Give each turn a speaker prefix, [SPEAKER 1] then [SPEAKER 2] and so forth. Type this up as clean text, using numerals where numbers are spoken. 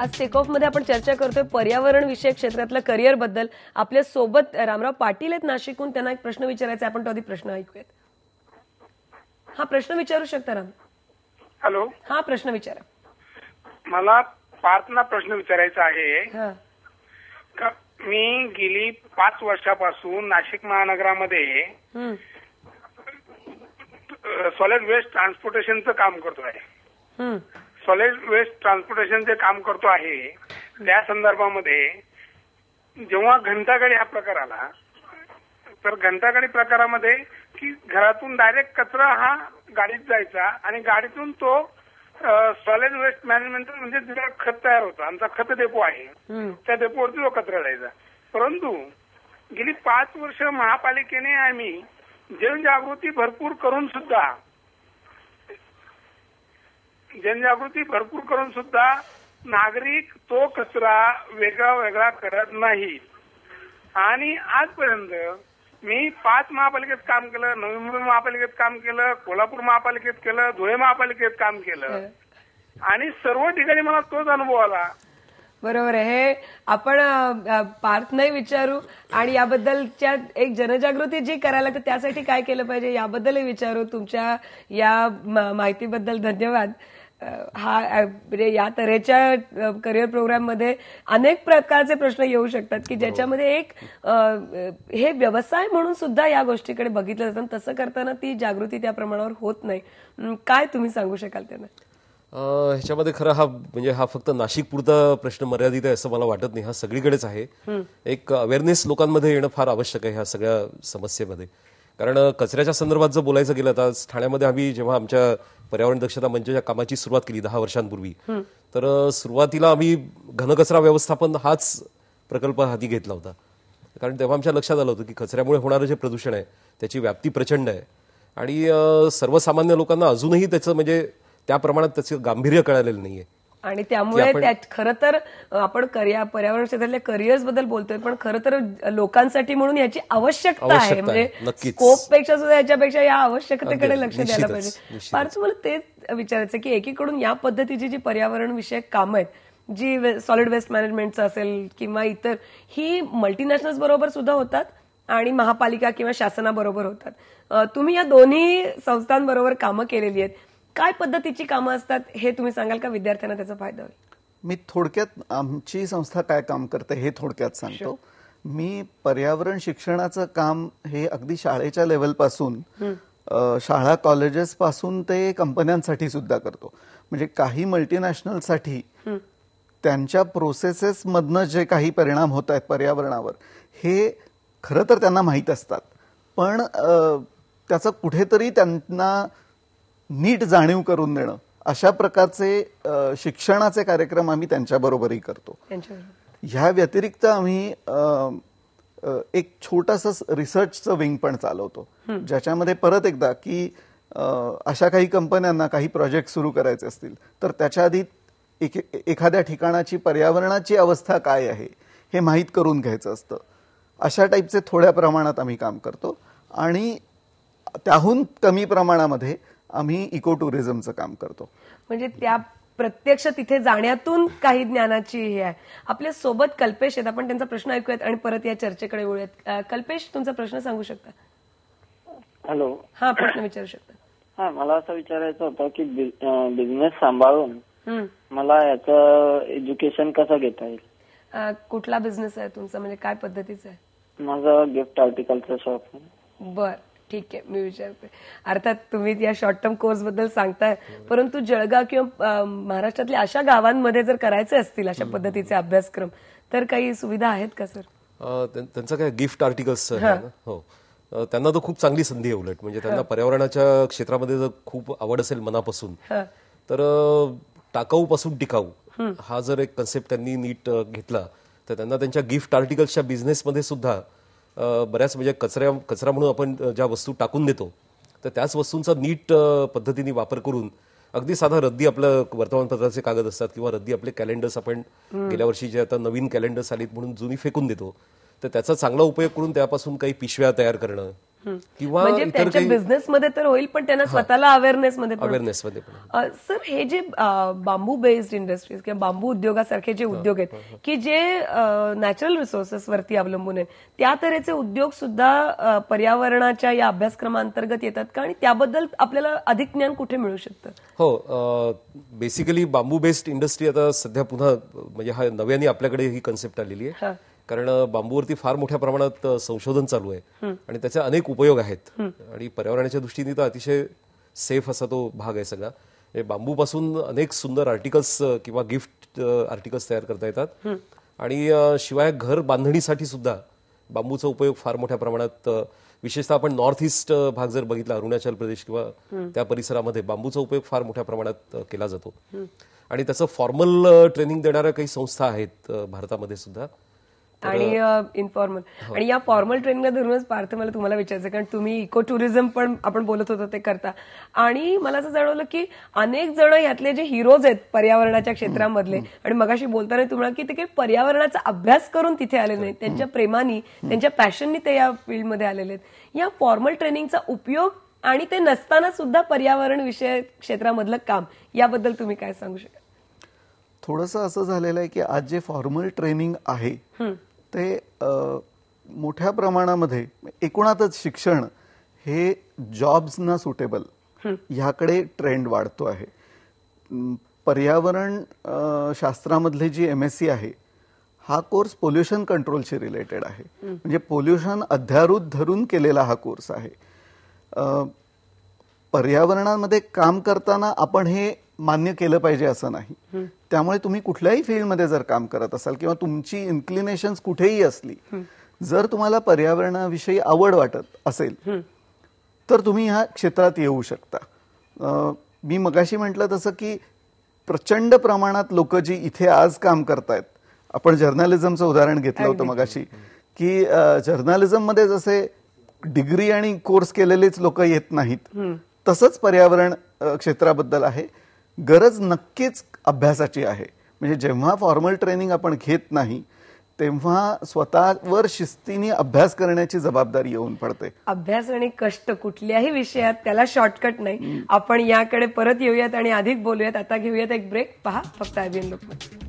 [SPEAKER 1] आज take off मध्ये आपण चर्चा करतोय पर्यावरण विषयक क्षेत्रातल्या करिअर बद्दल. आपल्या सोबत रामराव पाटील आहेत नाशिकहून. त्यांना एक प्रश्न विचारायचा, आपण तो आधी प्रश्न ऐकूयात. हा प्रश्न विचारू शकता राम.
[SPEAKER 2] हॅलो.
[SPEAKER 1] हा प्रश्न विचारा.
[SPEAKER 2] मला पार्थना प्रश्न विचारायचा आहे.
[SPEAKER 1] हा.
[SPEAKER 2] का मी गेली 5 वर्षापासून नाशिक महानगरामध्ये सॉलिड वेस्ट ट्रान्सपोर्टेशनचं काम करतोय. सॉलिड वेस्ट ट्रान्सपोर्टेशनचे काम करतो आहे. त्या संदर्भामध्ये जेव्हा घंटागाडी हा प्रकार आला, तर घंटागाडी प्रकारामध्ये की घरातून डायरेक्ट कचरा हा गाडीत जायचा आणि गाडीतून तो सॉलिड वेस्ट मॅनेजमेंट म्हणजे जिथे खत तयार होतं, आमचा खत डेपो आहे, त्या डेपोवरती जो कचरा जायचा. परंतु गेली 5 वर्ष महापालिकेने आम्ही जनजागृती भरपूर करून सुद्धा नागरिक तो कचरा वेगळा करत नाही. आणि आजपर्यंत मी 5 महापालिकेत काम केलं, नवी मुंबई महापालिकेत काम केलं, कोल्हापूर महापालिकेत केलं, धुळे महापालिकेत काम केलं आणि सर्व ठिकाणी मला तोच अनुभव आला.
[SPEAKER 1] बरोबर आहे. हे आपण पार्थनाही विचारू आणि याबद्दलच्या एक जनजागृती जी करायला तर त्यासाठी काय केलं पाहिजे याबद्दलही विचारू. तुमच्या या माहितीबद्दल धन्यवाद. या तऱ्हेच्या करिअर प्रोग्राम मध्ये अनेक प्रकारचे प्रश्न येऊ शकतात की ज्याच्यामध्ये एक हे व्यवसाय म्हणून सुद्धा या गोष्टीकडे बघितलं जातं. तसं करताना ती जागृती त्या प्रमाणावर होत नाही. काय तुम्ही सांगू शकाल त्यांना?
[SPEAKER 3] ह्याच्यामध्ये खरं हा फक्त नाशिक पुरता प्रश्न मर्यादित आहे असं मला वाटत नाही. हा सगळीकडेच आहे. एक अवेअरनेस लोकांमध्ये येणं फार आवश्यक आहे ह्या सगळ्या समस्येमध्ये. कारण कचऱ्याच्या संदर्भात जर बोलायचं गेलं तर ठाण्यामध्ये आम्ही जेव्हा आमच्या पर्यावरण दक्षता मंचाच्या कामाची सुरुवात केली 10 वर्षांपूर्वी, तर सुरुवातीला आम्ही घनकचरा व्यवस्थापन हाच प्रकल्प हाती घेतला होता. कारण तेव्हा आमच्या लक्षात आलं होतं की कचऱ्यामुळे होणारं जे प्रदूषण आहे त्याची व्याप्ती प्रचंड आहे आणि सर्वसामान्य लोकांना अजूनही त्याचं म्हणजे त्या प्रमाणात त्याचं गांभीर्य कळालेलं नाहीये.
[SPEAKER 1] आणि त्यामुळे खरं तर आपण पर्यावरण क्षेत्रातल्या करिअर्स बद्दल बोलतोय, पण खरं तर लोकांसाठी म्हणून याची आवश्यकता आहे. म्हणजे स्कोप पेक्षा सुद्धा याच्यापेक्षा या आवश्यकतेकडे लक्ष द्यायला पाहिजे. फारच मला तेच विचारायचं की एकीकडून या पद्धतीची जी पर्यावरण विषयक कामं आहेत, जी सॉलिड वेस्ट मॅनेजमेंटचं असेल किंवा इतर, ही मल्टीनॅशनल्स बरोबर सुद्धा होतात आणि महापालिका किंवा शासनाबरोबर होतात. तुम्ही या दोन्ही संस्थांबरोबर कामं केलेली आहेत. काय पद्धतीची कामं असतात हे तुम्ही सांगाल का? विद्यार्थ्यांना त्याचा फायदा होईल.
[SPEAKER 4] मी थोडक्यात आमची संस्था काय काम करते हे थोडक्यात सांगतो. मी पर्यावरण शिक्षणाचं काम हे अगदी शाळेच्या लेव्हलपासून शाळा कॉलेजेस पासून ते कंपन्यांसाठी सुद्धा करतो. म्हणजे काही मल्टीनॅशनलसाठी त्यांच्या प्रोसेसेस मधनं जे काही परिणाम होत आहेत पर्यावरणावर हे खरं तर त्यांना माहीत असतात, पण त्याचं कुठेतरी त्यांना नीट जाणीव करून देणं अशा प्रकारचे शिक्षणाचे कार्यक्रम आम्ही त्यांच्याबरोबरही करतो. ह्या व्यतिरिक्त आम्ही एक छोटंसं रिसर्चचं विंग पण चालवतो, ज्याच्यामध्ये परत एकदा की अशा काही कंपन्यांना काही प्रोजेक्ट सुरू करायचे असतील तर त्याच्या आधी एखाद्या ठिकाणाची पर्यावरणाची अवस्था काय आहे हे माहीत करून घ्यायचं असतं. अशा टाईपचे थोड्या प्रमाणात आम्ही काम करतो आणि त्याहून कमी प्रमाणामध्ये आम्ही इको टुरिझमचं काम करतो.
[SPEAKER 1] म्हणजे त्या प्रत्यक्ष तिथे जाण्यातून काही ज्ञानाची हे आहे. आपल्या सोबत कल्पेश आहेत, आपण त्यांचा प्रश्न ऐकूयात आणि परत या चर्चेकडे वळूयात. कल्पेश, तुमचा प्रश्न सांगू शकता?
[SPEAKER 5] हॅलो.
[SPEAKER 1] हा, प्रश्न विचारू शकता.
[SPEAKER 5] हा, मला असं विचारायचं होतं की बिझनेस सांभाळून मला याचं एज्युकेशन कसं घेता येईल?
[SPEAKER 1] कुठला बिझनेस आहे तुमचा, म्हणजे काय पद्धतीचा आहे?
[SPEAKER 5] माझं गिफ्ट आर्टिकलचं शॉप.
[SPEAKER 1] बर, ठीक आहे, मी विचारते. अर्थात तुम्ही या शॉर्ट टर्म कोर्स बद्दल सांगताय, परंतु जळगाव किंवा महाराष्ट्रातल्या अशा गावांमध्ये जर करायचे असतील अशा पद्धतीचे अभ्यासक्रम तर काही सुविधा आहेत का सर?
[SPEAKER 3] त्यांचं काय गिफ्ट आर्टिकल्स हो, त्यांना तर खूप चांगली संधी आहे. उलट म्हणजे त्यांना पर्यावरणाच्या क्षेत्रामध्ये जर खूप आवड असेल मनापासून तर टाकाऊ पासून टिकाऊ हा जर एक कन्सेप्ट त्यांनी नीट घेतला तर त्यांना त्यांच्या गिफ्ट आर्टिकल्सच्या बिझनेसमध्ये सुद्धा बऱ्याच म्हणजे कचरा म्हणून आपण ज्या वस्तू टाकून देतो तर त्याच वस्तूंचा नीट पद्धतीने वापर करून अगदी साधा रद्दी आपलं वर्तमानपत्राचे कागद असतात किंवा रद्दी आपले कॅलेंडर्स आपण गेल्या वर्षी जे आता नवीन कॅलेंडर्स आलीत म्हणून जुनी फेकून देतो, तर त्याचा चांगला उपयोग करून त्यापासून काही पिशव्या तयार करणं किंवा
[SPEAKER 1] म्हणजे
[SPEAKER 3] इतर
[SPEAKER 1] त्यांच्या
[SPEAKER 3] काही
[SPEAKER 1] बिझनेसमध्ये तर होईल, पण त्यांना स्वतःला अवेअरनेसमध्ये
[SPEAKER 3] अवेअरनेसमध्ये पण.
[SPEAKER 1] सर, हे जे बांबू बेस्ड इंडस्ट्रीज किंवा बांबू उद्योगासारखे जे उद्योग आहेत की जे नॅचरल रिसोर्सेस वरती अवलंबून आहेत, त्या तऱ्हेचे उद्योग सुद्धा पर्यावरणाच्या या अभ्यासक्रमांतर्गत येतात का, आणि त्याबद्दल आपल्याला अधिक ज्ञान कुठे मिळू शकतं?
[SPEAKER 3] हो, बेसिकली बांबू बेस्ड इंडस्ट्री आता सध्या पुन्हा म्हणजे हा नव्याने आपल्याकडे ही कन्सेप्ट आलेली आहे. कारण बांबूवरती फार मोठ्या प्रमाणात संशोधन चालू आहे आणि त्याचे अनेक उपयोग आहेत आणि पर्यावरणाच्या दृष्टीने तर अतिशय सेफ असा तो भाग आहे सगळा. बांबूपासून अनेक सुंदर आर्टिकल्स किंवा गिफ्ट आर्टिकल्स तयार करता येतात आणि शिवाय घर बांधणीसाठी सुद्धा बांबूचा उपयोग फार मोठ्या प्रमाणात, विशेषतः आपण नॉर्थ ईस्ट भाग जर बघितला, अरुणाचल प्रदेश किंवा त्या परिसरामध्ये बांबूचा उपयोग फार मोठ्या प्रमाणात केला जातो आणि त्याचं फॉर्मल ट्रेनिंग देणाऱ्या काही संस्था आहेत भारतामध्ये सुद्धा
[SPEAKER 1] आणि इनफॉर्मल. आणि या फॉर्मल ट्रेनिंगला धरूनच पार्थ मला तुम्हाला विचारायचं, कारण तुम्ही इको टुरिझम पण आपण बोलत होतो ते करता, आणि मला असं जाणवलं की अनेक जण यातले जे हिरोज आहेत पर्यावरणाच्या क्षेत्रामधले, आणि मगाशी बोलताना तुम्हाला की ते काही पर्यावरणाचा अभ्यास करून तिथे आले नाहीत, त्यांच्या प्रेमानी, त्यांच्या पॅशननी ते या फील्डमध्ये आलेले आहेत. या फॉर्मल ट्रेनिंगचा उपयोग आणि ते नसताना सुद्धा पर्यावरण विषय क्षेत्रामधलं काम, याबद्दल तुम्ही काय सांगू शकाल?
[SPEAKER 4] थोडंसं असं झालेलं आहे की आज जे फॉर्मल ट्रेनिंग आहे ते मोठ्या प्रमाणामध्ये एकूणातच शिक्षण हे जॉब्सना सुटेबल ह्याकडे ट्रेंड वाढतो आहे. पर्यावरण शास्त्रामधले जी MSc आहे, हा कोर्स पोल्युशन कंट्रोलशी रिलेटेड आहे. म्हणजे पोल्युशन अध्यारूत धरून केलेला हा कोर्स आहे. पर्यावरणामध्ये काम करताना आपण हे मान्य केलं पाहिजे असं नाही. त्यामुळे तुम्ही कुठल्याही फील्डमध्ये जर काम करत असाल किंवा तुमची इन्क्लिनेशन्स कुठेही असली, जर तुम्हाला पर्यावरणाविषयी आवड वाटत असेल तर तुम्ही ह्या क्षेत्रात येऊ शकता. मी मगाशी म्हटलं तसं की प्रचंड प्रमाणात लोक जी इथे आज काम करतायत, आपण जर्नलिझमचं उदाहरण घेतलं होतं मगाशी, की जर्नलिझममध्ये जसे डिग्री आणि कोर्स केलेलेच लोक येत नाहीत, तसंच पर्यावरण क्षेत्राबद्दल आहे. गरज नक्कीच अभ्यासाची आहे. म्हणजे जेव्हा फॉर्मल ट्रेनिंग आपण घेत नाही तेव्हा स्वतःवर शिस्तीने अभ्यास करण्याची जबाबदारी येऊन पडते.
[SPEAKER 1] अभ्यास आणि कष्ट कुठल्याही विषयात त्याला शॉर्टकट नाही. आपण याकडे परत येऊयात आणि अधिक बोलूयात. आता घेऊयात एक ब्रेक. पहा फक्त IBN लोकमत.